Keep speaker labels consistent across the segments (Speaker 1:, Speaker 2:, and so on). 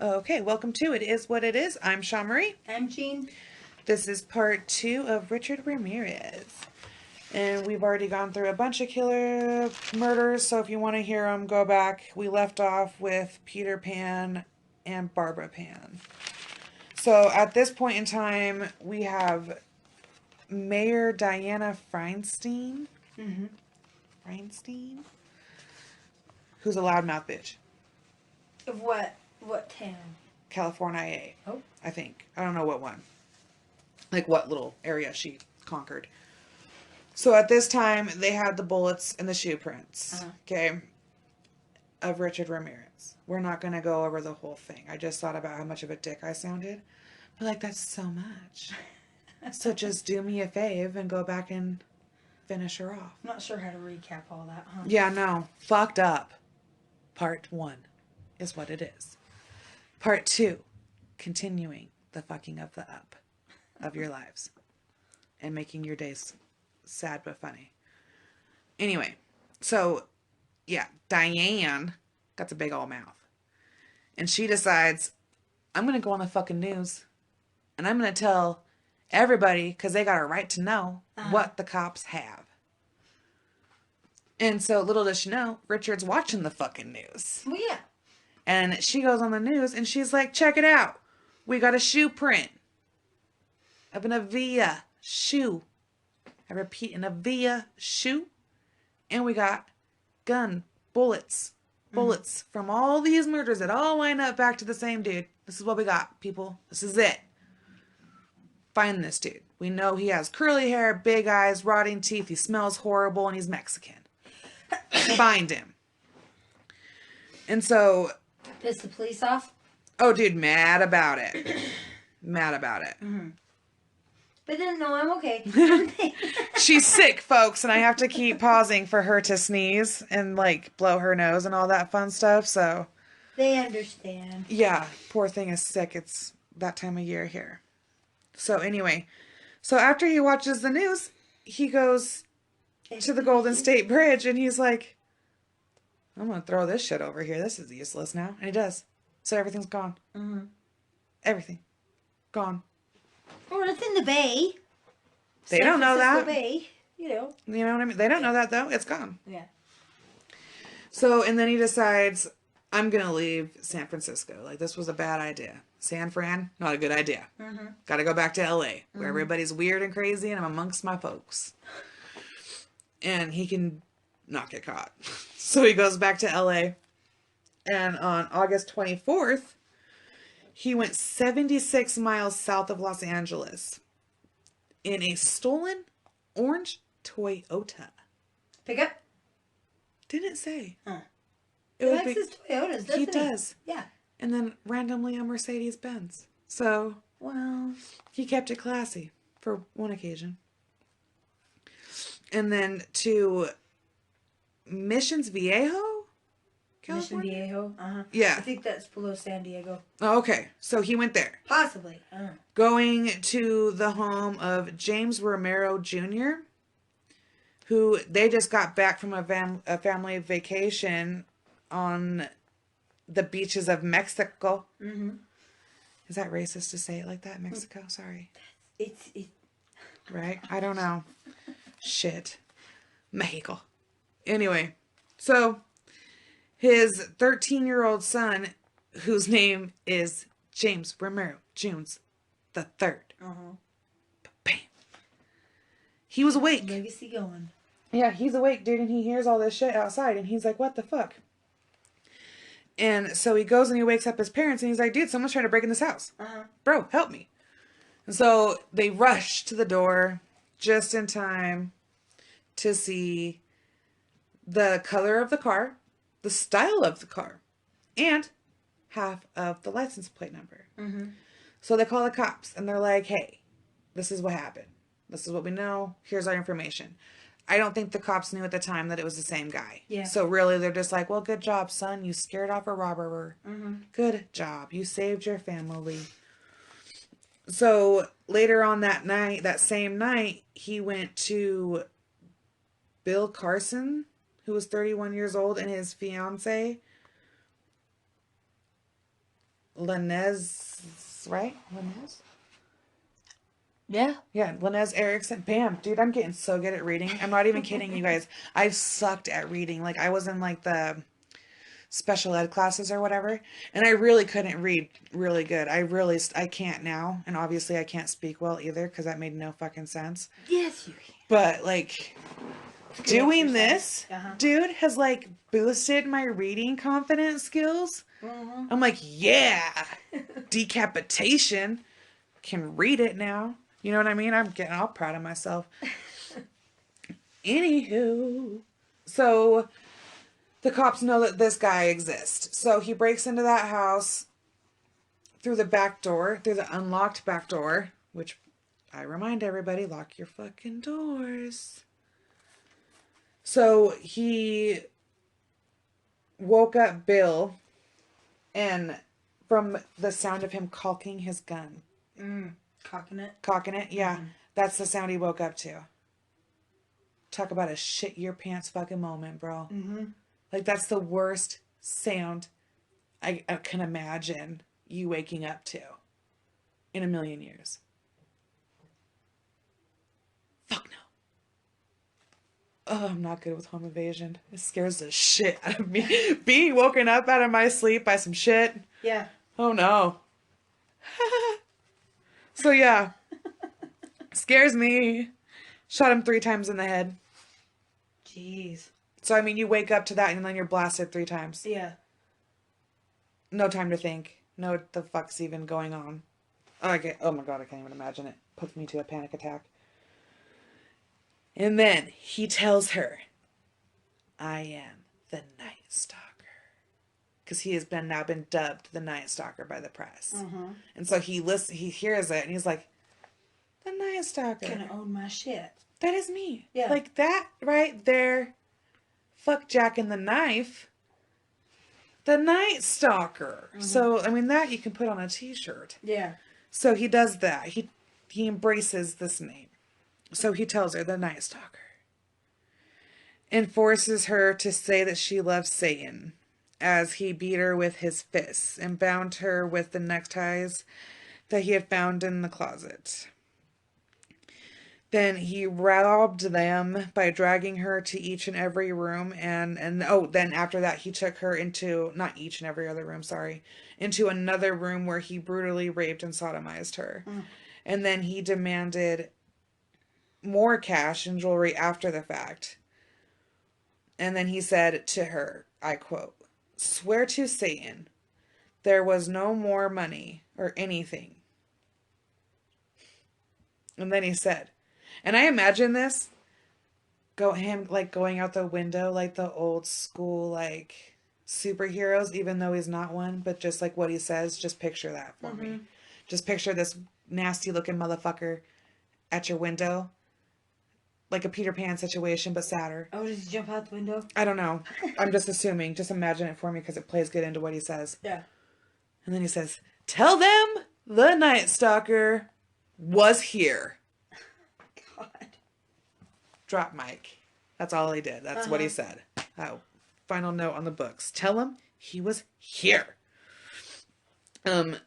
Speaker 1: Okay, welcome to It Is What It Is. I'm Shaw Marie.
Speaker 2: I'm Jean.
Speaker 1: This is part 2 of Richard Ramirez. And we've already gone through a bunch of killer murders, so if you want to hear them, go back. We left off with Peter Pan and Barbara Pan. So at this point in time, we have Mayor Diana Feinstein. Feinstein? Who's a loudmouth bitch.
Speaker 2: Of what town?
Speaker 1: California,
Speaker 2: Oh.
Speaker 1: I think. I don't know what one. Like what little area she conquered. So at this time, they had the bullets and the shoe prints, okay, of Richard Ramirez. We're not going to go over the whole thing. I just thought about how much of a dick I sounded. But like, that's so much. So just do me a fave and go back and finish her off.
Speaker 2: I'm not sure how to recap all that, huh?
Speaker 1: Yeah, no. Fucked up. Part 1 is what it is. Part 2, continuing the fucking of the up of your lives and making your days sad but funny. Anyway, so yeah, Diane got a big old mouth. And she decides, I'm going to go on the fucking news and I'm going to tell everybody, because they got a right to know what the cops have. And so little does she know, Richard's watching the fucking news.
Speaker 2: Well, yeah.
Speaker 1: And she goes on the news and she's like, check it out. We got a shoe print of an Avia shoe. I repeat, an Avia shoe. And we got bullets from all these murders that all line up back to the same dude. This is what we got, people. This is it. Find this dude. We know he has curly hair, big eyes, rotting teeth. He smells horrible and he's Mexican. Find him. And so...
Speaker 2: Piss the police off?
Speaker 1: Oh, dude, mad about it. Mad about it.
Speaker 2: Mm-hmm. But then, no, I'm okay.
Speaker 1: She's sick, folks, and I have to keep pausing for her to sneeze and, like, blow her nose and all that fun stuff, so...
Speaker 2: They understand.
Speaker 1: Yeah, poor thing is sick. It's that time of year here. So, anyway. So, after he watches the news, he goes to the Golden State Bridge, and he's like, I'm going to throw this shit over here. This is useless now. And he does. So, everything's gone.
Speaker 2: Mm-hmm.
Speaker 1: Everything. Gone.
Speaker 2: Well, it's in the bay.
Speaker 1: They don't know that.
Speaker 2: Bay, you know.
Speaker 1: You know what I mean? They don't know that, though. It's gone.
Speaker 2: Yeah.
Speaker 1: So, and then he decides, I'm going to leave San Francisco. Like, this was a bad idea. San Fran, not a good idea.
Speaker 2: Mm-hmm.
Speaker 1: Got to go back to L.A., where everybody's weird and crazy, and I'm amongst my folks. And he can not get caught. So he goes back to L.A., and on August 24th, he went 76 miles south of Los Angeles in a stolen orange Toyota.
Speaker 2: Pick up?
Speaker 1: Didn't say.
Speaker 2: Huh.
Speaker 1: It
Speaker 2: He
Speaker 1: would
Speaker 2: likes
Speaker 1: be,
Speaker 2: his Toyotas, doesn't he?
Speaker 1: he does.
Speaker 2: Yeah.
Speaker 1: And then randomly a Mercedes Benz. So,
Speaker 2: Well,
Speaker 1: he kept it classy for one occasion. And then to Missions Viejo, California?
Speaker 2: Mission Viejo. Uh-huh.
Speaker 1: Yeah.
Speaker 2: I think that's below San Diego.
Speaker 1: Oh, okay. So he went there.
Speaker 2: Possibly.
Speaker 1: Going to the home of James Romero Jr., who they just got back from a family vacation on the beaches of Mexico.
Speaker 2: Mm-hmm.
Speaker 1: Is that racist to say it like that? Mexico? Sorry.
Speaker 2: It's
Speaker 1: Right? I don't know. Shit. Mexico. Anyway, so his 13-year-old son, whose name is James Romero Jones the Third. Bam. He was awake.
Speaker 2: legacy going.
Speaker 1: Yeah, he's awake, dude, and he hears all this shit outside, and he's like, what the fuck? And so he goes and he wakes up his parents, and he's like, dude, someone's trying to break in this house. Bro, help me. And so they rush to the door just in time to see the color of the car, the style of the car, and half of the license plate number. So they call the cops, and they're like, hey, this is what happened. This is what we know. Here's our information. I don't think the cops knew at the time that it was the same guy.
Speaker 2: Yeah.
Speaker 1: So really, they're just like, well, good job, son. You scared off a robber. Good job. You saved your family. So later on that night, that same night, he went to Bill Carson, who was 31 years old, and his fiance. Linez, right? Linez?
Speaker 2: Yeah.
Speaker 1: Yeah, Linez Erickson. Bam, dude, I'm getting so good at reading. I'm not even kidding you guys. I sucked at reading. Like, I was in like the special ed classes or whatever, and I really couldn't read really good. I can't now, and obviously I can't speak well either because that made no fucking sense.
Speaker 2: Yes, you can.
Speaker 1: But like doing
Speaker 2: exercise.
Speaker 1: this, dude, has like boosted my reading confidence skills. I'm like, yeah, decapitation, can read it now. You know what I mean? I'm getting all proud of myself. Anywho, so the cops know that this guy exists. So he breaks into that house through the back door, through the unlocked back door, which I remind everybody, lock your fucking doors. So he woke up Bill, and from the sound of him cocking his gun.
Speaker 2: Cocking it?
Speaker 1: Cocking it, yeah. That's the sound he woke up to. Talk about a shit your pants fucking moment, bro. Like, that's the worst sound I can imagine you waking up to in a million years. Fuck no. Oh, I'm not good with home invasion. It scares the shit out of me. Being woken up out of my sleep by some shit.
Speaker 2: Yeah.
Speaker 1: Oh no. So yeah. Scares me. Shot him 3 times in the head.
Speaker 2: Jeez.
Speaker 1: So I mean, you wake up to that and then you're blasted 3 times.
Speaker 2: Yeah.
Speaker 1: No time to think. No, what the fuck's even going on? Oh my god, I can't even imagine it. Puts me to a panic attack. And then he tells her, I am the Night Stalker. Because he has now been dubbed the Night Stalker by the press. And so he hears it and he's like, the Night Stalker.
Speaker 2: Gonna own my shit.
Speaker 1: That is me.
Speaker 2: Yeah.
Speaker 1: Like that right there. Fuck Jack and the Knife. The Night Stalker. So, I mean, that you can put on a t-shirt.
Speaker 2: Yeah.
Speaker 1: So he does that. He embraces this name. So he tells her the Night Stalker. And forces her to say that she loves Satan as he beat her with his fists and bound her with the neckties that he had found in the closet. Then he robbed them by dragging her to each and every room then after that he took her into, not each and every other room, sorry, into another room where he brutally raped and sodomized her. And then he demanded more cash and jewelry after the fact. And then he said to her, I quote, swear to Satan, there was no more money or anything. And then he said, and I imagine this, him like going out the window like the old school like superheroes, even though he's not one, but just like what he says, just picture that for me. Just picture this nasty looking motherfucker at your window. Like a Peter Pan situation, but sadder.
Speaker 2: Oh, does he jump out the window?
Speaker 1: I don't know. I'm just assuming. Just imagine it for me because it plays good into what he says.
Speaker 2: Yeah.
Speaker 1: And then he says, tell them the Night Stalker was here.
Speaker 2: God.
Speaker 1: Drop mic. That's all he did. That's what he said. Final note on the books. Tell him he was here. Then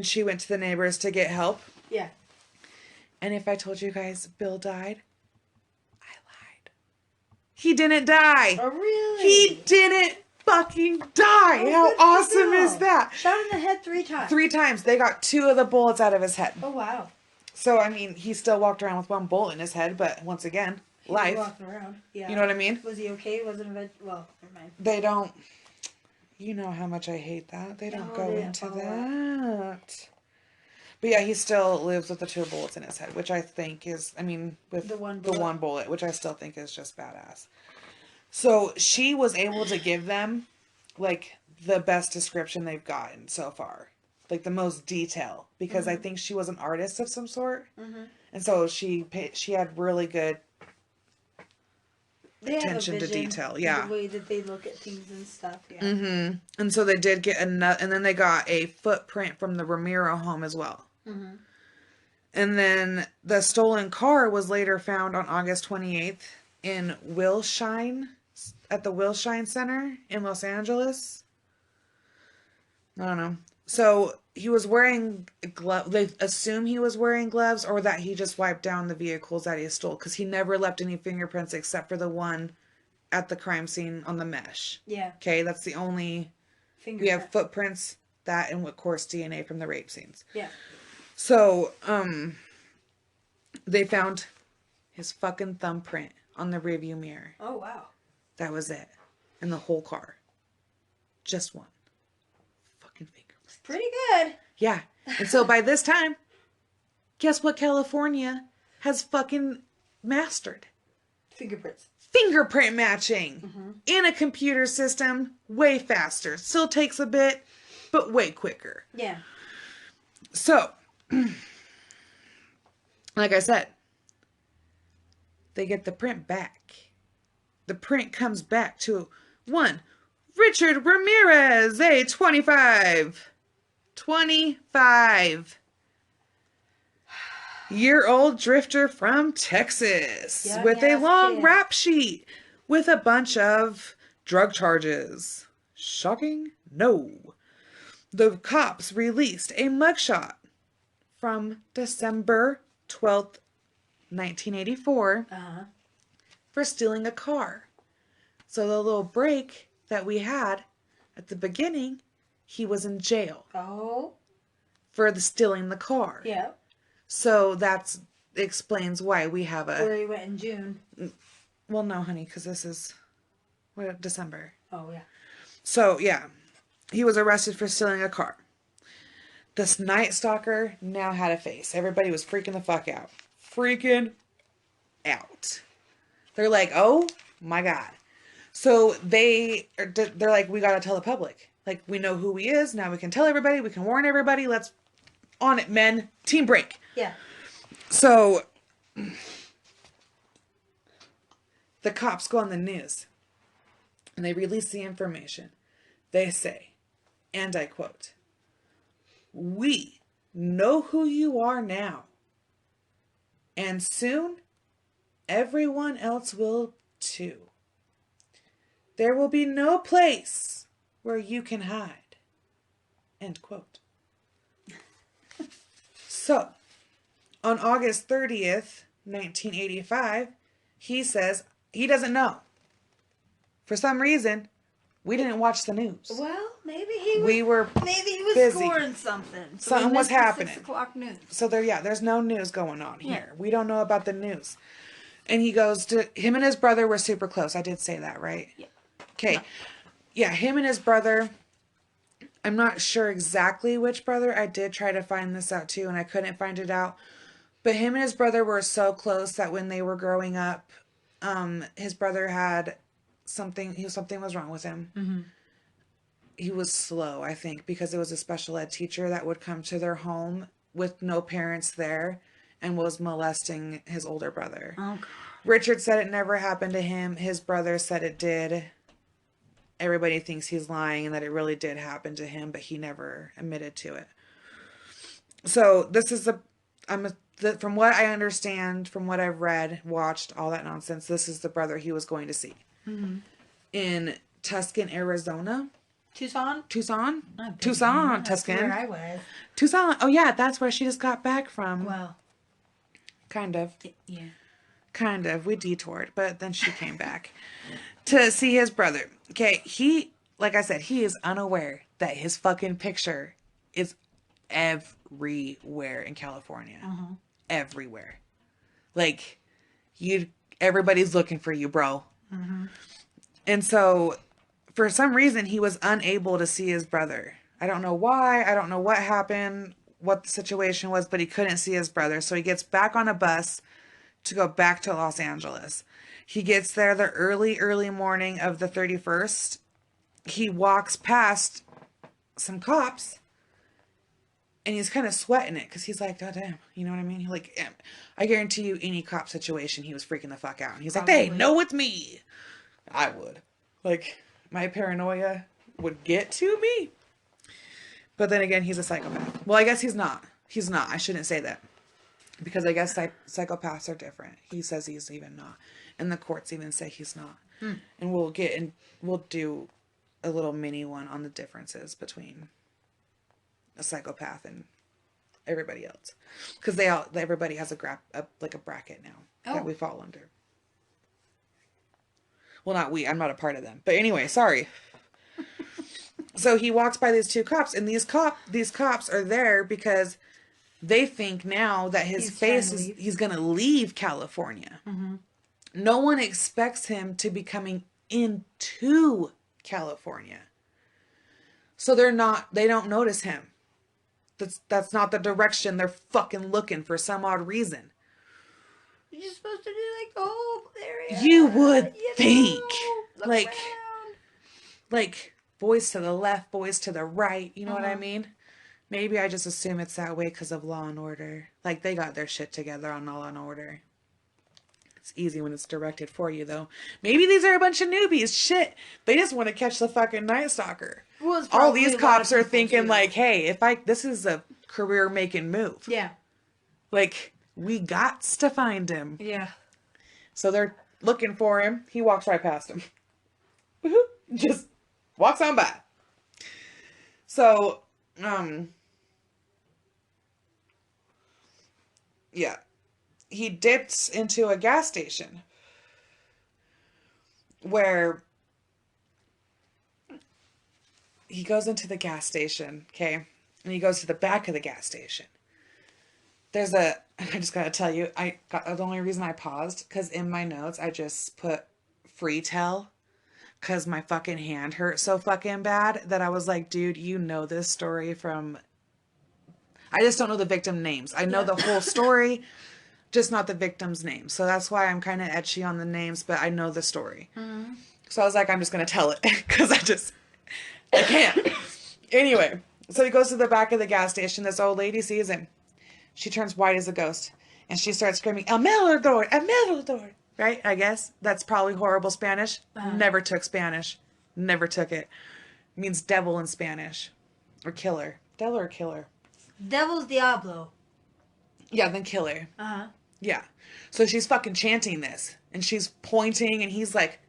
Speaker 1: she went to the neighbors to get help.
Speaker 2: Yeah.
Speaker 1: And if I told you guys Bill died, I lied. He didn't die.
Speaker 2: Oh, really?
Speaker 1: He didn't fucking die.
Speaker 2: Oh,
Speaker 1: How
Speaker 2: good for
Speaker 1: awesome
Speaker 2: Bill.
Speaker 1: is that?
Speaker 2: Shot in the head 3 times.
Speaker 1: 3 times. They got 2 of the bullets out of his head.
Speaker 2: Oh, wow.
Speaker 1: So, I mean, he still walked around with 1 bullet in his head, but once again,
Speaker 2: He
Speaker 1: life.
Speaker 2: was walking around. Yeah.
Speaker 1: You know what I mean?
Speaker 2: Was he okay? Wasn't well, never mind.
Speaker 1: They don't... You know how much I hate that. They don't go into that. But yeah, he still lives with the 2 bullets in his head, which I think is, I mean, with
Speaker 2: The one
Speaker 1: the 1 bullet, which I still think is just badass. So she was able to give them, like, the best description they've gotten so far. Like, the most detail. Because I think she was an artist of some sort. And so she had really good attention to detail. Yeah.
Speaker 2: The way that they look at things and stuff. Yeah.
Speaker 1: And so they did get and then they got a footprint from the Ramirez home as well. And then the stolen car was later found on August 28th in Wilshire, at the Wilshire Center in Los Angeles. I don't know. So he was wearing gloves. They assume he was wearing gloves, or that he just wiped down the vehicles that he stole, because he never left any fingerprints except for the one at the crime scene on the mesh.
Speaker 2: Yeah.
Speaker 1: Okay, that's the only. We have footprints, that, and of course DNA from the rape scenes.
Speaker 2: Yeah.
Speaker 1: So, they found his fucking thumbprint on the rearview mirror.
Speaker 2: Oh wow.
Speaker 1: That was it, in the whole car. Just one. Fucking finger.
Speaker 2: Pretty good.
Speaker 1: Yeah. And so by this time, guess what California has fucking mastered?
Speaker 2: Fingerprints.
Speaker 1: Fingerprint matching in a computer system, way faster. Still takes a bit, but way quicker.
Speaker 2: Yeah.
Speaker 1: So, like I said, they get the print back. The print comes back to one Richard Ramirez, a 25 year old drifter from Texas with a long rap sheet with a bunch of drug charges. Shocking? No. The cops released a mugshot from December 12th, 1984 for stealing a car. So the little break that we had at the beginning, he was in jail.
Speaker 2: Oh.
Speaker 1: For stealing the car.
Speaker 2: Yeah.
Speaker 1: So that explains why we have a...
Speaker 2: Where he went in June.
Speaker 1: Well, no, honey, because this is December.
Speaker 2: Oh, yeah.
Speaker 1: So, yeah. He was arrested for stealing a car. This Night Stalker now had a face. Everybody was freaking the fuck out. Freaking out. They're like, oh my God. So they're like, we gotta tell the public. Like, we know who he is. Now we can tell everybody. We can warn everybody. Let's on it, men. Team break.
Speaker 2: Yeah.
Speaker 1: So the cops go on the news and they release the information. They say, and I quote, "We know who you are now. And soon, everyone else will too. There will be no place where you can hide." End quote. So, on August 30th, 1985, he says he doesn't know. For some reason, we didn't watch the news.
Speaker 2: Well, maybe he was
Speaker 1: busy.
Speaker 2: scoring something. So
Speaker 1: Something was happening.
Speaker 2: 6 o'clock news.
Speaker 1: So there's no news going on here. We don't know about the news. And he goes to, him and his brother were super close. I did say that, right?
Speaker 2: Yeah.
Speaker 1: Okay. No. Yeah, him and his brother, I'm not sure exactly which brother. I did try to find this out too, and I couldn't find it out. But him and his brother were so close that when they were growing up, his brother had something was wrong with him. Mm-hmm. He was slow, I think, because it was a special ed teacher that would come to their home with no parents there and was molesting his older brother. Oh, God. Richard said it never happened to him. His brother said it did. Everybody thinks he's lying and that it really did happen to him, but he never admitted to it. So this is from what I understand, from what I've read, watched, all that nonsense, this is the brother he was going to see. Mm-hmm. In Tucson, Arizona.
Speaker 2: Tucson,
Speaker 1: Tucson,
Speaker 2: that's where I was.
Speaker 1: Tucson. Oh yeah, that's where she just got back from.
Speaker 2: Well,
Speaker 1: kind of.
Speaker 2: Yeah.
Speaker 1: Kind of. We detoured, but then she came back to see his brother. Okay, like I said, he is unaware that his fucking picture is everywhere in California. Uh-huh. Everywhere. Like, everybody's looking for you, bro. Mm-hmm. And so, for some reason, he was unable to see his brother. I don't know why. I don't know what happened, what the situation was, but he couldn't see his brother. So he gets back on a bus to go back to Los Angeles. He gets there the early morning of the 31st. He walks past some cops, and he's kind of sweating it because he's like, oh, damn. You know what I mean? I guarantee you any cop situation, he was freaking the fuck out. And he's like, they know it's me. I would. Like, my paranoia would get to me. But then again, he's a psychopath. Well, I guess he's not. He's not. I shouldn't say that. Because I guess psychopaths are different. He says he's even not. And the courts even say he's not. And we'll do a little mini one on the differences between a psychopath and everybody else. Because everybody has a bracket now that we fall under. Well, not we. I'm not a part of them. But anyway, sorry. So he walks by these two cops, and these cops are there because they think now that he's going to leave California. Mm-hmm. No one expects him to be coming into California. So they don't notice him. That's not the direction they're fucking looking for some odd reason.
Speaker 2: You're just supposed to do like the whole area.
Speaker 1: You would think.
Speaker 2: Look
Speaker 1: like
Speaker 2: around.
Speaker 1: Like boys to the left, boys to the right, you know what I mean? Maybe I just assume it's that way because of Law and Order. Like they got their shit together on Law and Order. It's easy when it's directed for you though. Maybe these are a bunch of newbies. Shit. They just want to catch the fucking Night Stalker. Well, all these cops are thinking like, hey, this is a career making move.
Speaker 2: Yeah.
Speaker 1: Like, we gots to find him.
Speaker 2: Yeah.
Speaker 1: So they're looking for him. He walks right past him. Just walks on by. So, yeah. He dips into a gas station where he goes into the gas station, okay? And he goes to the back of the gas station. I just gotta tell you, the only reason I paused, because in my notes, I just put free tell, because my fucking hand hurt so fucking bad that I was like, dude, you know this story from... I just don't know the victim names. I know the whole story, just not the victim's name. So that's why I'm kind of etchy on the names, but I know the story. Mm-hmm. So I was like, I'm just gonna tell it, because I can't. Anyway, so he goes to the back of the gas station. This old lady sees him. She turns white as a ghost. And she starts screaming, "El Melador! El Melador!" Right? I guess. That's probably horrible Spanish. Never took Spanish. Never took it. It means devil in Spanish. Or killer. Devil or killer?
Speaker 2: Devil's Diablo.
Speaker 1: Yeah, then killer.
Speaker 2: Uh-huh.
Speaker 1: Yeah. So she's fucking chanting this. And she's pointing and he's like,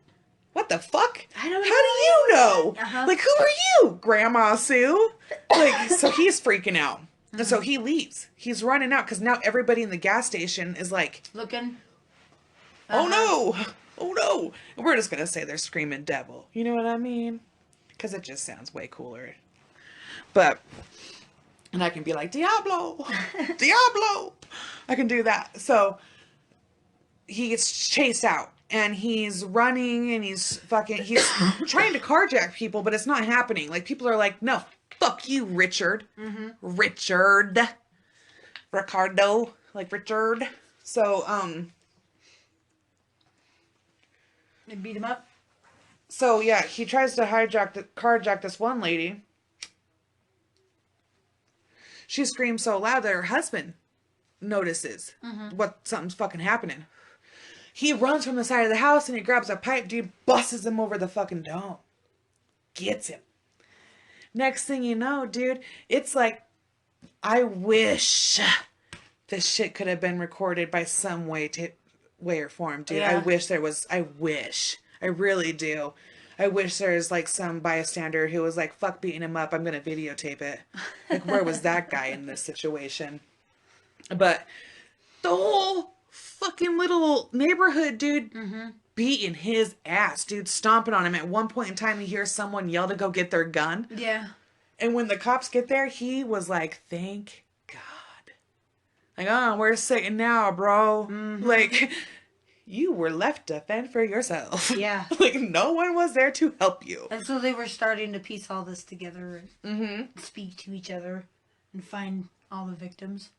Speaker 1: what the fuck?
Speaker 2: I don't know.
Speaker 1: How do you know?
Speaker 2: Uh-huh.
Speaker 1: Like, who are you, Grandma Sue? Like, so he's freaking out. Mm-hmm. And so he leaves. He's running out because now everybody in the gas station is like...
Speaker 2: looking.
Speaker 1: Uh-huh. Oh, no. Oh, no. And we're just going to say they're screaming devil. You know what I mean? Because it just sounds way cooler. But... and I can be like, Diablo. Diablo. I can do that. So he gets chased out. And he's running and he's trying to carjack people, but it's not happening. Like, people are like, no, fuck you, Richard. Mm-hmm. Richard. Ricardo. Like, Richard. So,
Speaker 2: they beat him up.
Speaker 1: So, yeah, he tries to carjack this one lady. She screams so loud that her husband notices something's fucking happening. He runs from the side of the house and he grabs a pipe, dude, busts him over the fucking dome. Gets him. Next thing you know, dude, it's like, I wish this shit could have been recorded by some way or form, dude. Yeah. I really do. I wish there's like some bystander who was like, fuck beating him up, I'm going to videotape it. Like, where was that guy in this situation? But the whole fucking little neighborhood, dude, beating his ass, dude, stomping on him. At one point in time, he hears someone yell to go get their gun. Yeah. And when the cops get there, he was like, thank God. Like, oh, we're sitting now, bro. Mm-hmm. Like, you were left to fend for yourself. Yeah. Like, no one was there to help you.
Speaker 2: And so they were starting to piece all this together and speak to each other and find all the victims.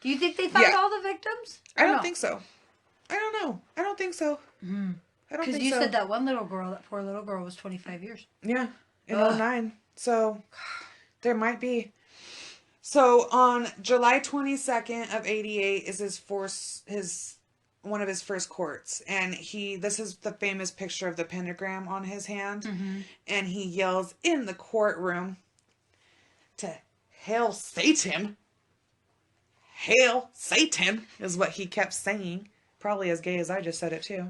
Speaker 2: Do you think they found all the victims?
Speaker 1: I don't think so. I don't know. I don't think so.
Speaker 2: Mm-hmm. I don't think so. Because you said that one little girl, that poor little girl, was 25 years.
Speaker 1: Yeah. In 2009. So, there might be. So, on July 22nd of 88 is one of his first courts. And this is the famous picture of the pentagram on his hand. Mm-hmm. And he yells in the courtroom to hail Satan. Hail Satan is what he kept saying. Probably as gay as I just said it too.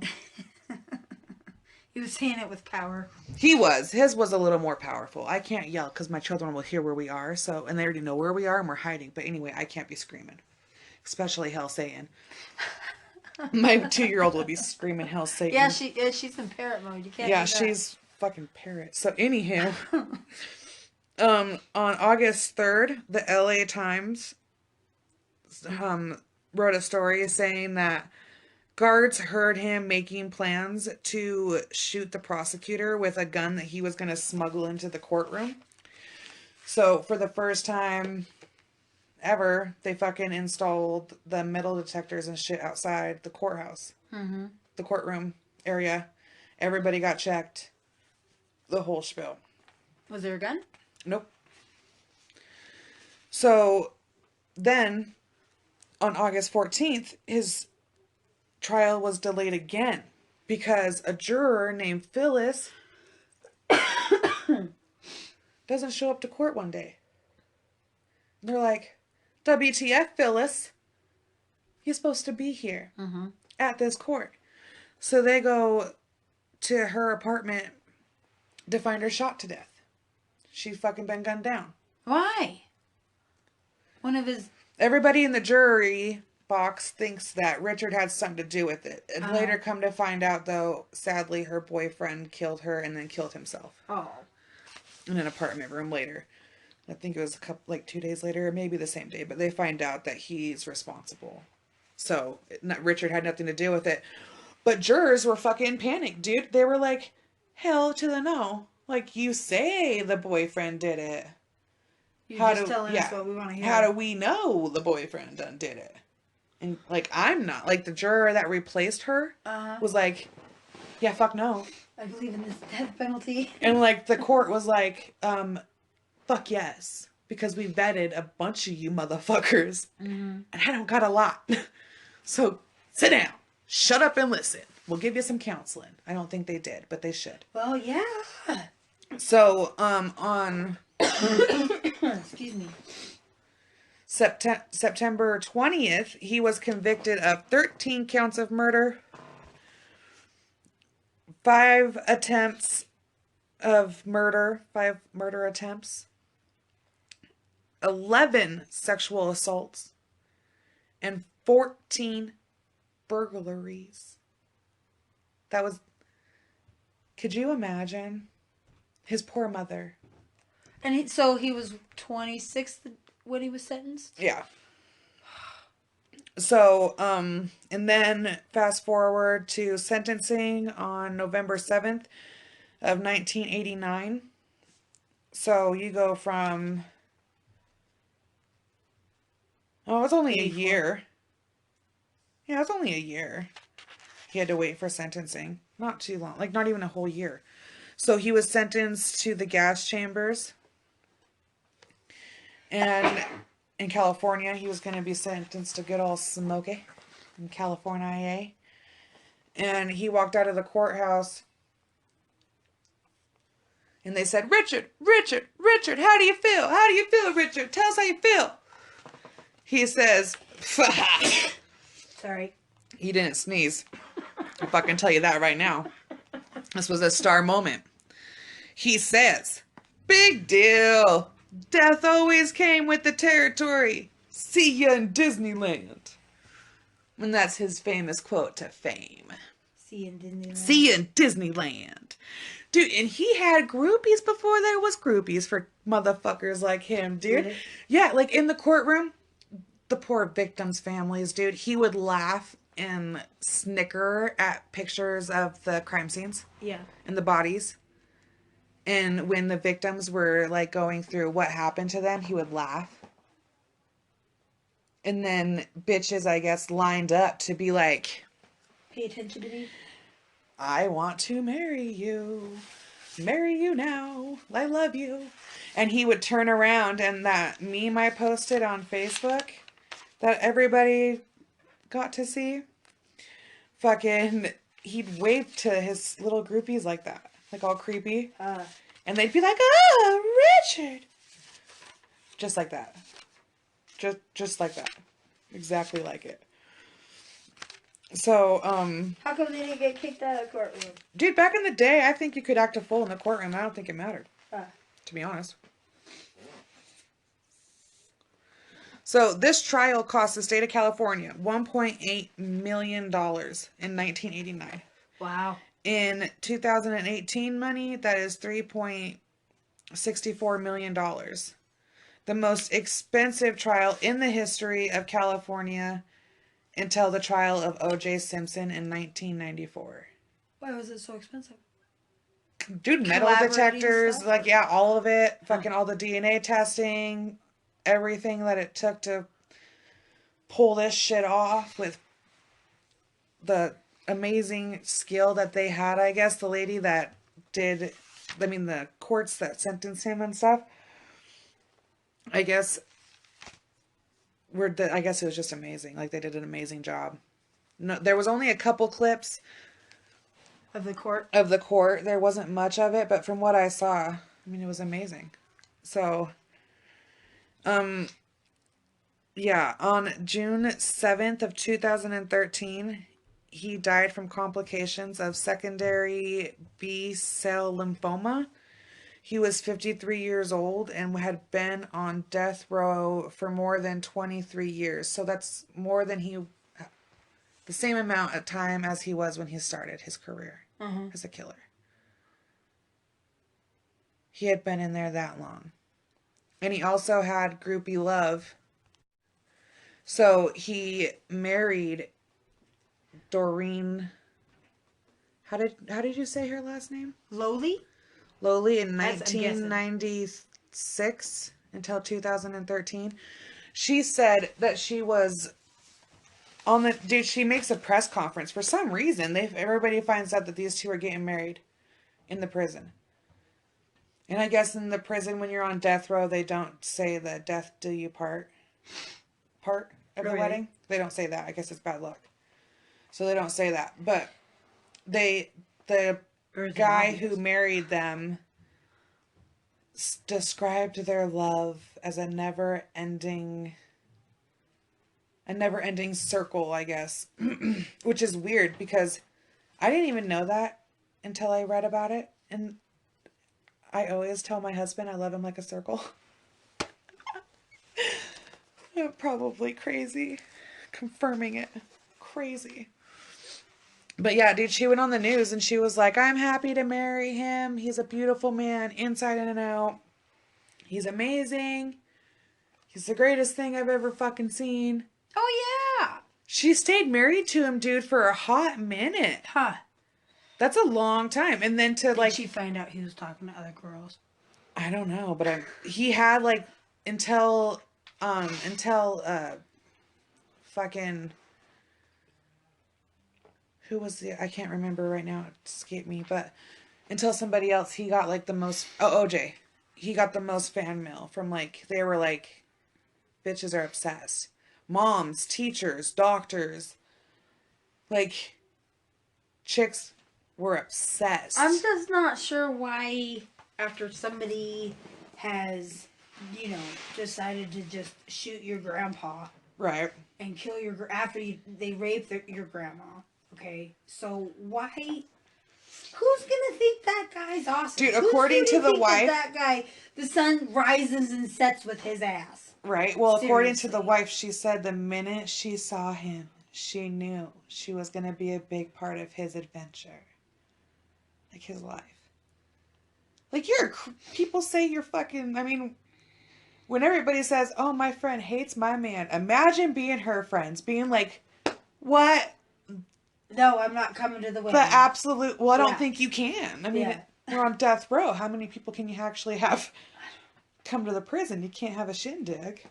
Speaker 2: He was saying it with power.
Speaker 1: He was. His was a little more powerful. I can't yell because my children will hear where we are. So, and they already know where we are and we're hiding. But anyway, I can't be screaming. Especially Hell Satan. My 2-year-old will be screaming Hell Satan.
Speaker 2: Yeah, she's in parrot mode. You can't.
Speaker 1: Yeah,
Speaker 2: do that.
Speaker 1: she's fucking parrot. So anywho, on August 3rd, the LA Times wrote a story saying that guards heard him making plans to shoot the prosecutor with a gun that he was going to smuggle into the courtroom. So for the first time ever, they fucking installed the metal detectors and shit outside the courthouse. Mm-hmm. The courtroom area. Everybody got checked. The whole spiel.
Speaker 2: Was there a gun?
Speaker 1: Nope. So then, on August 14th, his trial was delayed again because a juror named Phyllis doesn't show up to court one day. They're like, WTF, Phyllis? You're supposed to be here at this court. So they go to her apartment to find her shot to death. She's fucking been gunned down.
Speaker 2: Why? One of his...
Speaker 1: Everybody in the jury box thinks that Richard had something to do with it. And later come to find out, though, sadly, her boyfriend killed her and then killed himself.
Speaker 2: Oh.
Speaker 1: In an apartment room later. I think it was 2 days later, or maybe the same day. But they find out that he's responsible. So, Richard had nothing to do with it. But jurors were fucking panicked, dude. They were like, hell to the no. Like, you say the boyfriend did it.
Speaker 2: You're just telling us what we want to hear.
Speaker 1: How do we know the boyfriend done did it? And, I'm not. The juror that replaced her was like, yeah, fuck no.
Speaker 2: I believe in this death penalty.
Speaker 1: And, the court was like, fuck yes. Because we vetted a bunch of you motherfuckers. Mm-hmm. And I don't got a lot. So, sit down. Shut up and listen. We'll give you some counseling. I don't think they did, but they should.
Speaker 2: Well, yeah.
Speaker 1: So, on...
Speaker 2: Excuse me.
Speaker 1: September 20th, he was convicted of 13 counts of murder, 5 attempts of murder, 5 murder attempts, 11 sexual assaults, and 14 burglaries. That was... Could you imagine? His poor mother.
Speaker 2: And so he was 26 when he was sentenced?
Speaker 1: Yeah. So, and then fast forward to sentencing on November 7th of 1989. So you go from... Oh, it's only 84. A year. Yeah, it's only a year. He had to wait for sentencing. Not too long. Not even a whole year. So he was sentenced to the gas chambers. And in California, he was going to be sentenced to good old Smokey in California. And he walked out of the courthouse. And they said, Richard, how do you feel? How do you feel, Richard? Tell us how you feel. He says,
Speaker 2: Sorry.
Speaker 1: He didn't sneeze. I'll fucking tell you that right now. This was a star moment. He says, big deal. Death always came with the territory. See ya in Disneyland. And that's his famous quote to fame.
Speaker 2: See you in Disneyland.
Speaker 1: See ya in Disneyland. Dude, and he had groupies before there was groupies for motherfuckers like him, dude.
Speaker 2: Really?
Speaker 1: Yeah, in the courtroom, the poor victims' families, dude, he would laugh and snicker at pictures of the crime scenes.
Speaker 2: Yeah.
Speaker 1: And the bodies. And when the victims were going through what happened to them, he would laugh. And then bitches, I guess, lined up to be like,
Speaker 2: pay attention to me.
Speaker 1: I want to marry you. Marry you now. I love you. And he would turn around, and that meme I posted on Facebook that everybody got to see, fucking, he'd wave to his little groupies like that. All creepy. And they'd be like, oh, Richard. Just like that. Just like that. Exactly like it. So,
Speaker 2: How come they didn't get kicked out of the courtroom?
Speaker 1: dude, back in the day, I think you could act a fool in the courtroom. I don't think it mattered, to be honest. So this trial cost the state of California $1.8 million in 1989.
Speaker 2: Wow.
Speaker 1: In 2018 money, that is $3.64 million. The most expensive trial in the history of California until the trial of O.J. Simpson in 1994.
Speaker 2: Why was it so expensive?
Speaker 1: Dude, metal detectors,
Speaker 2: stuff?
Speaker 1: like, yeah, all of it. Fucking all the DNA testing, everything that it took to pull this shit off with the amazing skill that they had, I guess. The lady that did, the courts that sentenced him and stuff, I guess it was just amazing. Like, they did an amazing job. No, there was only a couple clips
Speaker 2: of the court.
Speaker 1: There wasn't much of it, but from what I saw, it was amazing. So, yeah, on June 7th of 2013, he died from complications of secondary B-cell lymphoma. He was 53 years old and had been on death row for more than 23 years. So that's more than the same amount of time as he was when he started his career as a killer. He had been in there that long. And he also had groupie love. So he married Doreen. How did you say her last name?
Speaker 2: Lowly
Speaker 1: in 1996 until 2013. She said that she was she makes a press conference. For some reason, everybody finds out that these two are getting married in the prison. And I guess in the prison, when you're on death row, they don't say the death do you part of the wedding. They don't say that. I guess it's bad luck. So they don't say that. But the guy who married them described their love as a never-ending circle, I guess. Which is weird because I didn't even know that until I read about it. And I always tell my husband I love him like a circle. I'm probably crazy. Confirming it. Crazy. But yeah, dude, she went on the news and she was like, I'm happy to marry him. He's a beautiful man, inside and out. He's amazing. He's the greatest thing I've ever fucking seen.
Speaker 2: Oh, yeah.
Speaker 1: She stayed married to him, dude, for a hot minute.
Speaker 2: Huh.
Speaker 1: That's a long time. And then
Speaker 2: Did she find out he was talking to other girls?
Speaker 1: I don't know, but he had until fucking, who was I can't remember right now, it escaped me, but until somebody else, he got the most, OJ, he got the most fan mail from they were bitches are obsessed. Moms, teachers, doctors, chicks were obsessed.
Speaker 2: I'm just not sure why, after somebody has, decided to just shoot your grandpa.
Speaker 1: Right.
Speaker 2: And kill after they rape your grandma. Okay? So why... Who's gonna think that guy's awesome?
Speaker 1: Dude, according to the wife...
Speaker 2: that guy, the sun rises and sets with his ass.
Speaker 1: Right. Well, according to the wife, she said the minute she saw him, she knew she was gonna be a big part of his adventure. His life. People say you're fucking... when everybody says, oh, my friend hates my man, imagine being her friends. Being what?
Speaker 2: No, I'm not coming to the wedding.
Speaker 1: The absolute... Well, I don't think you can. We're on death row. How many people can you actually have come to the prison? You can't have a shindig.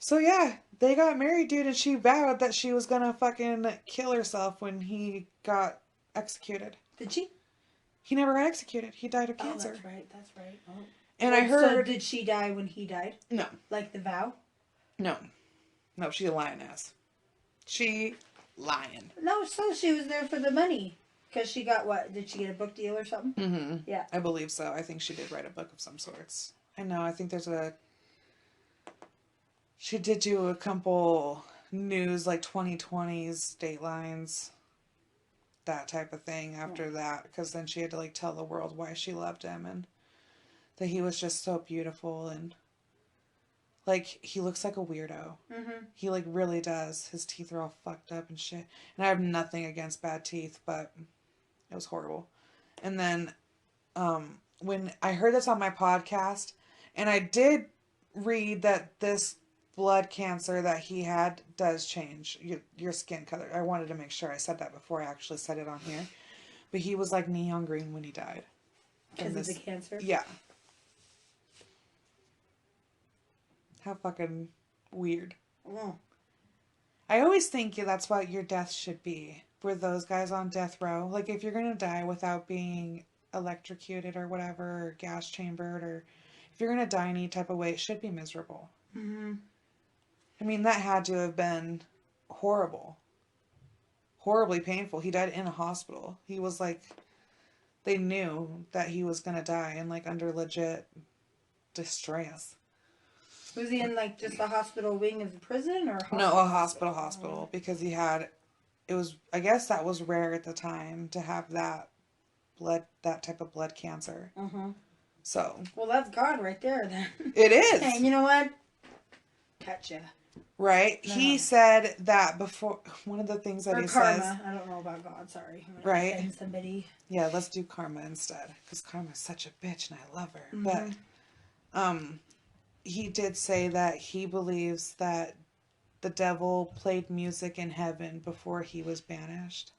Speaker 1: So, yeah. They got married, dude, and she vowed that she was gonna fucking kill herself when he got executed.
Speaker 2: Did she?
Speaker 1: He never got executed. He died of cancer.
Speaker 2: That's right. Oh.
Speaker 1: And I heard...
Speaker 2: So did she die when he died?
Speaker 1: No.
Speaker 2: Like the vow?
Speaker 1: No, she's a lioness. She lying.
Speaker 2: No, so she was there for the money. Because she got what? Did she get a book deal or something?
Speaker 1: Mm-hmm.
Speaker 2: Yeah.
Speaker 1: I believe so. I think she did write a book of some sorts. I know. I think there's she did do a couple news, like 2020's Datelines, that type of thing after that, because then she had to like tell the world why she loved him and that he was just so beautiful and like he looks like a weirdo. He like really does. His teeth are all fucked up and shit. And I have nothing against bad teeth, but it was horrible. And then when I heard this on my podcast, and I did read that this blood cancer that he had does change your skin color. I wanted to make sure I said that before I actually said it on here. But he was like neon green when he died.
Speaker 2: Because of the cancer?
Speaker 1: Yeah. How fucking weird.
Speaker 2: Oh.
Speaker 1: I always think that's what your death should be. For those guys on death row. Like if you're going to die without being electrocuted or whatever, or gas chambered, or if you're going to die any type of way, it should be miserable. I mean, that had to have been horrible. Horribly painful. He died in a hospital. He was like, they knew that he was going to die and like under legit distress.
Speaker 2: Was he in like just the hospital wing of the prison or hospital?
Speaker 1: No, a hospital, because he had, it was, I guess that was rare at the time to have that type of blood cancer. So.
Speaker 2: Well, that's God right there then.
Speaker 1: It is.
Speaker 2: And you know what? Gotcha.
Speaker 1: Right? No. He said that before, one of the things that he
Speaker 2: karma.
Speaker 1: says.
Speaker 2: I don't know about God, sorry.
Speaker 1: Right?
Speaker 2: Offend somebody.
Speaker 1: Yeah, let's do karma instead. Because karma's such a bitch and I love her. But, he did say that he believes that the devil played music in heaven before he was banished.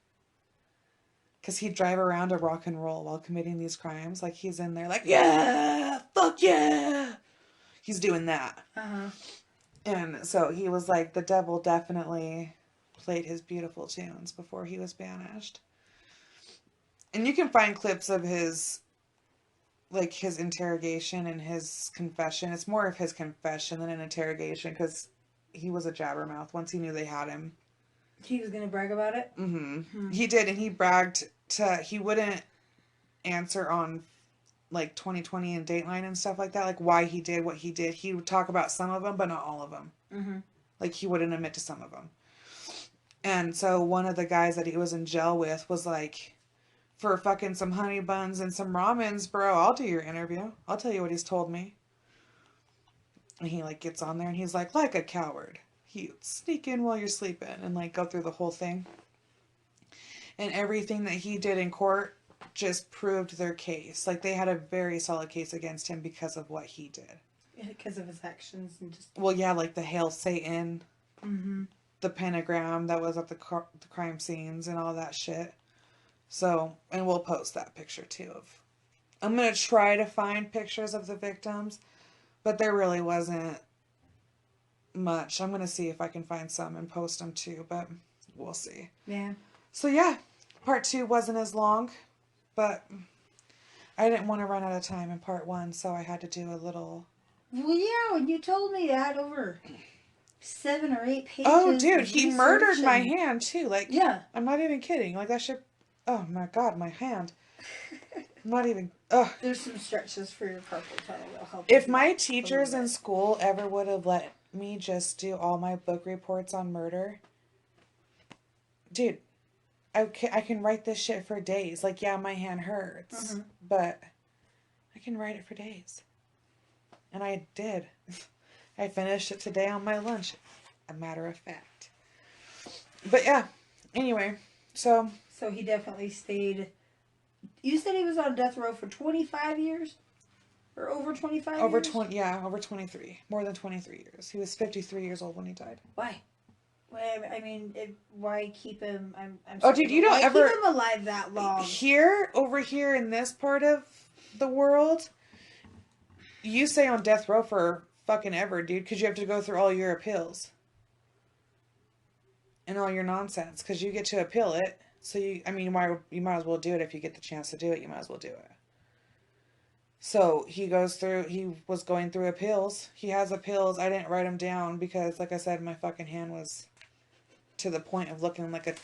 Speaker 1: Because he'd drive around to rock and roll while committing these crimes. Like, he's in there like, yeah, fuck yeah. He's doing that. And so he was like, the devil definitely played his beautiful tunes before he was banished. And you can find clips of his, like, his interrogation and his confession. It's more of his confession than an interrogation because he was a jabbermouth once he knew they had him.
Speaker 2: He was going to brag about it?
Speaker 1: He did, and he bragged he wouldn't answer on, like, 2020 and Dateline and stuff like that, like, why he did what he did. He would talk about some of them, but not all of them. Like, he wouldn't admit to some of them. And so one of the guys that he was in jail with was like, for fucking some honey buns and some ramens, bro, I'll do your interview. I'll tell you what he's told me. And he, like, gets on there and he's like a coward. He sneak in while you're sleeping and, like, go through the whole thing. And everything that he did in court just proved their case. Like, they had a very solid case against him because of what he did.
Speaker 2: Yeah, because of his actions and just...
Speaker 1: Well, yeah, like the Hail Satan, the pentagram that was at the crime scenes and all that shit. So, and we'll post that picture too of... I'm going to try to find pictures of the victims, but there really wasn't much. I'm going to see if I can find some and post them too, but we'll see.
Speaker 2: Yeah.
Speaker 1: So yeah, part 2 wasn't as long, but I didn't want to run out of time in part 1, so I had to do a little...
Speaker 2: Well, yeah, when you told me I had over 7 or 8 pages.
Speaker 1: Oh, dude, he murdered my hand too. Like,
Speaker 2: yeah,
Speaker 1: I'm not even kidding. Like, that shit. Oh my god, my hand. I'm not even. Ugh.
Speaker 2: There's some stretches for your carpal tunnel that'll help.
Speaker 1: If my teachers in school ever would have let me just do all my book reports on murder, dude, I can write this shit for days. Like, yeah, my hand hurts, but I can write it for days. And I did. I finished it today on my lunch. A matter of fact. But yeah. Anyway. So
Speaker 2: he definitely stayed. You said he was on death row for 25 years? Or over 25 years?
Speaker 1: Over 20. Yeah, over 23. More than 23 years. He was 53 years old when he died.
Speaker 2: Why? I mean, why keep him? I'm
Speaker 1: oh, dude, you don't ever
Speaker 2: keep him alive that long.
Speaker 1: Over here in this part of the world, you stay on death row for fucking ever, dude, because you have to go through all your appeals and all your nonsense, because you get to appeal it. So you might as well do it if you get the chance to do it. You might as well do it. So he was going through appeals. He has appeals. I didn't write them down because, like I said, my fucking hand was to the point of looking like a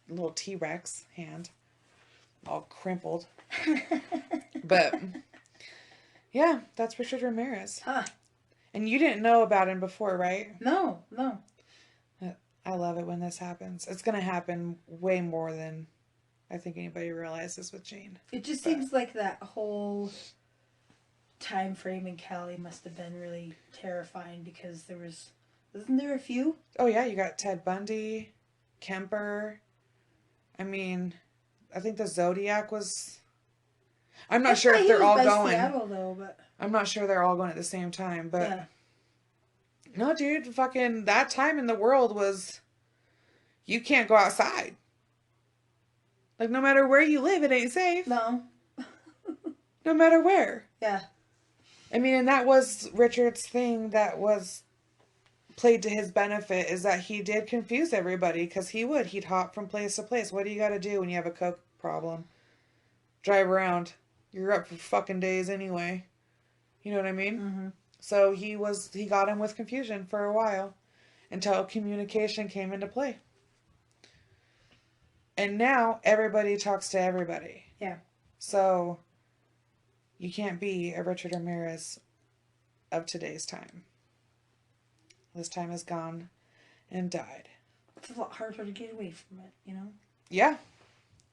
Speaker 1: little T-Rex hand, all crumpled. But yeah, that's Richard Ramirez.
Speaker 2: Huh.
Speaker 1: And you didn't know about him before, right?
Speaker 2: No.
Speaker 1: I love it when this happens. It's going to happen way more than I think anybody realizes with Jane.
Speaker 2: It just seems like that whole time frame in Cali must have been really terrifying because wasn't there a few?
Speaker 1: Oh yeah, you got Ted Bundy, Kemper. I mean, I think the Zodiac was. I'm not sure if they're all going.
Speaker 2: Seattle, though, but
Speaker 1: I'm not sure they're all going at the same time, but
Speaker 2: yeah.
Speaker 1: No, dude, fucking that time in the world was you can't go outside. Like no matter where you live, it ain't safe.
Speaker 2: No.
Speaker 1: No matter where.
Speaker 2: Yeah.
Speaker 1: I mean, and that was Richard's thing that was played to his benefit is that he did confuse everybody because he'd hop from place to place. What do you got to do when you have a coke problem? Drive around. You're up for fucking days anyway. You know what I mean?
Speaker 2: Mm-hmm.
Speaker 1: So he got him with confusion for a while until communication came into play. And now everybody talks to everybody.
Speaker 2: Yeah.
Speaker 1: So you can't be a Richard Ramirez of today's time. This time is gone and died.
Speaker 2: It's a lot harder to get away from it, you know?
Speaker 1: Yeah.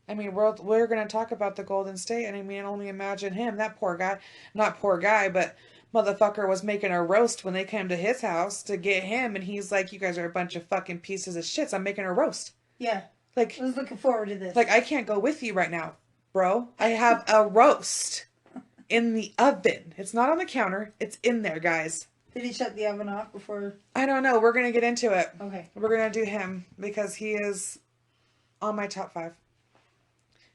Speaker 1: I mean, we're going to talk about the Golden State, and I mean, only imagine him, that poor guy. Not poor guy, but motherfucker was making a roast when they came to his house to get him, and he's like, you guys are a bunch of fucking pieces of shits. I'm making a roast.
Speaker 2: Yeah.
Speaker 1: Like,
Speaker 2: I was looking forward to this.
Speaker 1: Like, I can't go with you right now, bro. I have a roast in the oven. It's not on the counter. It's in there, guys.
Speaker 2: Did he shut the oven off before?
Speaker 1: I don't know. We're going to get into it.
Speaker 2: Okay.
Speaker 1: We're going to do him because he is on my top 5.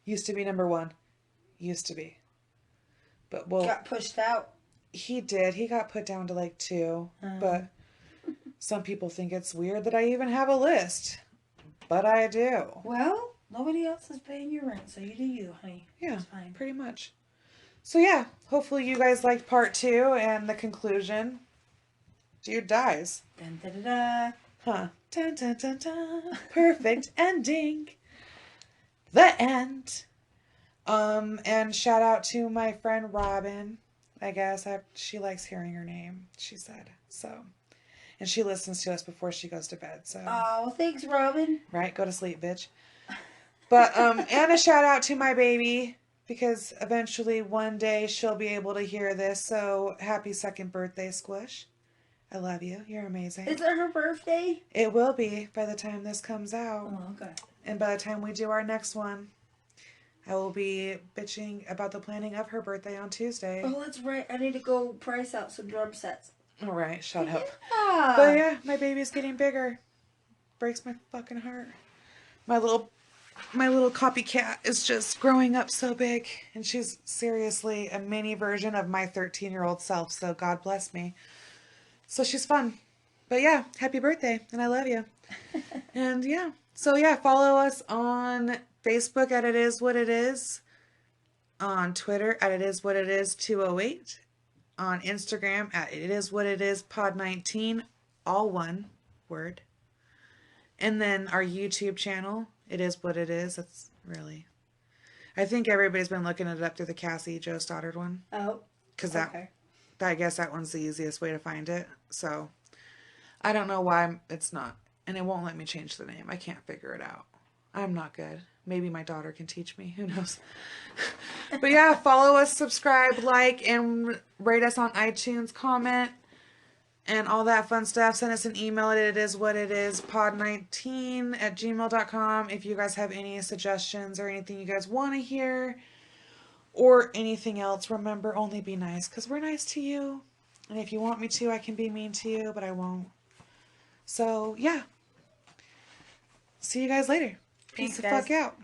Speaker 1: Used to be number 1. Used to be. But
Speaker 2: got pushed out.
Speaker 1: He did. He got put down to like 2. But some people think it's weird that I even have a list. But I do.
Speaker 2: Well, nobody else is paying your rent, so you do you, honey.
Speaker 1: Yeah,
Speaker 2: it's fine.
Speaker 1: Pretty much. So yeah, hopefully you guys liked part 2 and the conclusion. Dude dies.
Speaker 2: Dun, da, da, da.
Speaker 1: Huh. Dun, dun, dun, dun. Perfect ending. The end. And shout out to my friend Robin. I guess she likes hearing her name, she said. So, and she listens to us before she goes to bed. So.
Speaker 2: Oh, thanks, Robin.
Speaker 1: Right, go to sleep, bitch. But and a shout out to my baby because eventually one day she'll be able to hear this. So happy 2nd birthday, Squish. I love you. You're amazing.
Speaker 2: Is it her birthday?
Speaker 1: It will be by the time this comes out.
Speaker 2: Oh, okay.
Speaker 1: And by the time we do our next one, I will be bitching about the planning of her birthday on Tuesday.
Speaker 2: Oh, that's right. I need to go price out some drum sets.
Speaker 1: All right, shut up.
Speaker 2: Yeah.
Speaker 1: But yeah, my baby's getting bigger. Breaks my fucking heart. My little copycat is just growing up so big, and she's seriously a mini version of my 13-year-old self. So God bless me. So she's fun. But yeah, happy birthday, and I love you. And yeah, so yeah, follow us on Facebook at It Is What It Is, on Twitter at It Is What It Is 208, on Instagram at It Is What It Is Pod19, all one word. And then our YouTube channel, It Is What It Is. That's really, I think everybody's been looking it up through the Cassie Joe Stoddard one.
Speaker 2: Oh,
Speaker 1: because
Speaker 2: okay.
Speaker 1: I guess that one's the easiest way to find it. So I don't know why it's not, and it won't let me change the name. I can't figure it out. I'm not good. Maybe my daughter can teach me. Who knows? But yeah, follow us, subscribe, like, and rate us on iTunes, comment, and all that fun stuff. Send us an email at itiswhatitis pod19@gmail.com if you guys have any suggestions or anything you guys want to hear or anything else. Remember, only be nice because we're nice to you. And if you want me to, I can be mean to you, but I won't. So, yeah. See you guys later. Peace the fuck out.